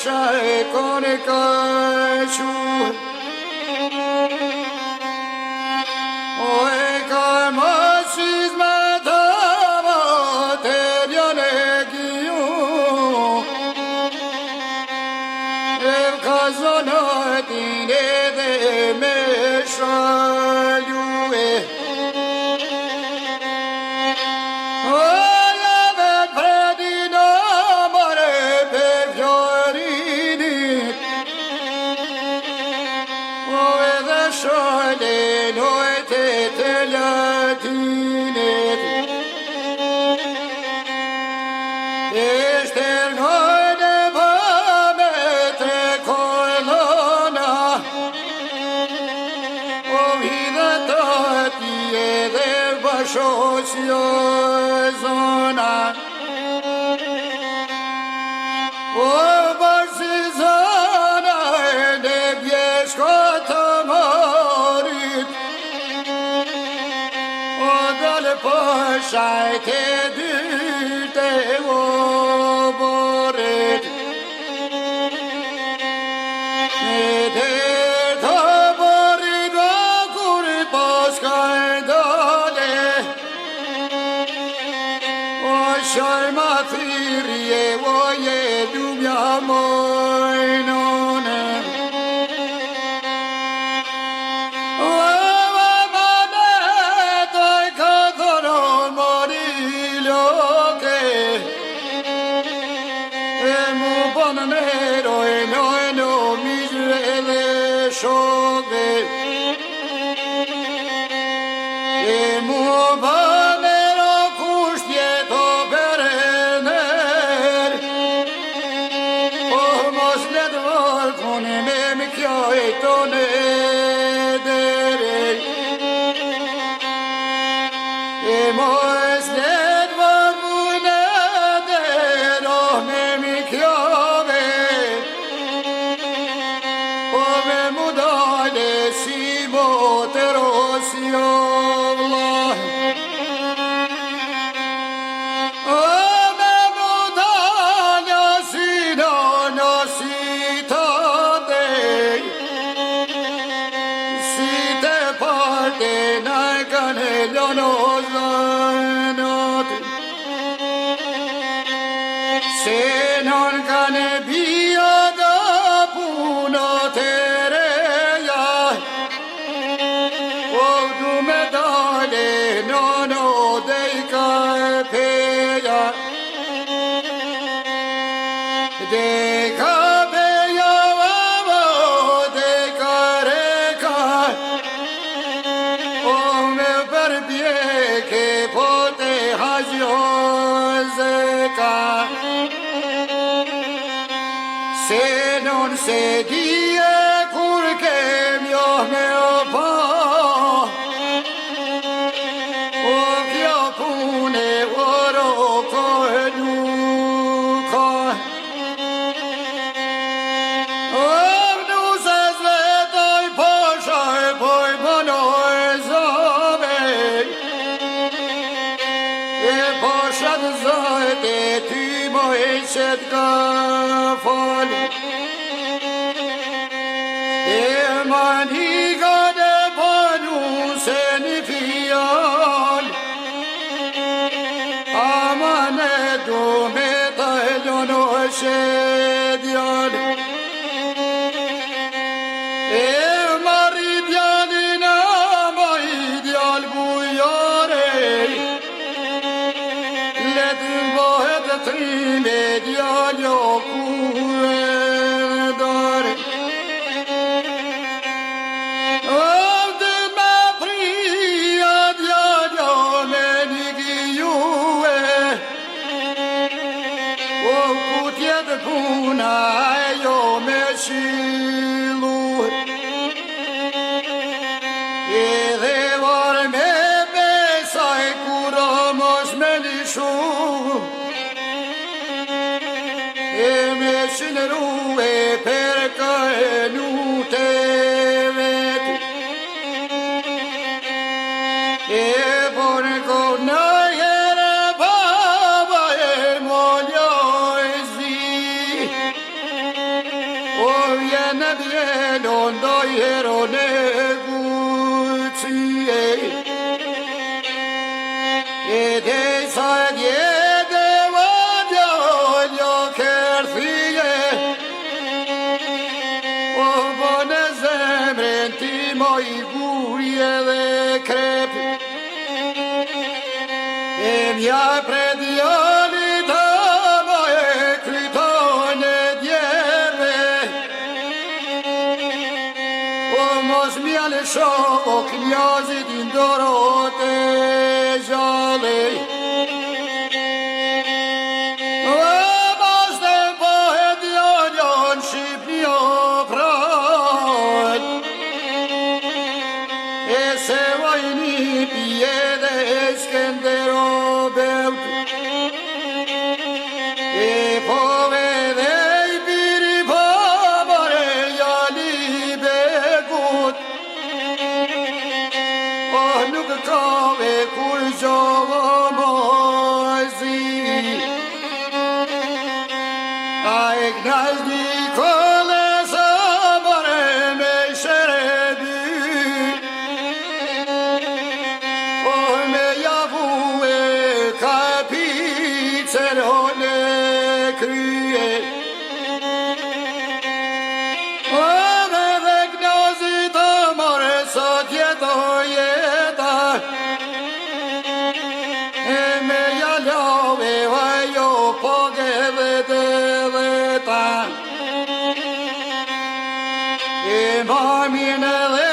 shaj kone ka qur O e ka mësis me të të bjone gju E ka zonatin edhe me shalju Shosjo zona O bërsi zona Në bjeshko të morit O dalë përshaj të dyte o borit Në der të borit o kurit paskaj Shaj ma thirje o je ljubja mojnone O ma ne taj ka thoron mori loke E mu bon neroj nojno mizre dhe shoke E mu bon Se non cane via da puno tereia O du me dale non ho dei capeia Dei capeia amo dei careca O me per bie che pote hazioseca Se non se die kur che mio me opa O kja pune oro ko e nuka O nu se svetoj poshaj poj ponoj zove E poshat zojte ty moj qet ka fol E maniga de banu se një fjall Amane du me ta ljono shedjall E marri djallin ama i djall bujare Let mbohet trime djall jo kuedare Puna jo me shilu Edhe var me besaj kura mos me lishu E me shinru e perka e nute vet E por kona E de sa djede vadjo kërthije O bone zemren ti moj gurje dhe krep E mja pred jalit ama e kryton e djerve O mos mjale shok njazit i ndorot e gjale O mos të bëhet jonion Shqipni o pran E se vajni pje dhe Skendero beut E pove dhe i piri pamare jali begut Oh nuk ka ve kur gjovo mojzi A e knaz një kole sa bare me sherebi Oh me javu e kapicër hone krye Oh me dhe knazit amore sot jeto jeta E me jalove vajo poge dhe dhe ta E mamin edhe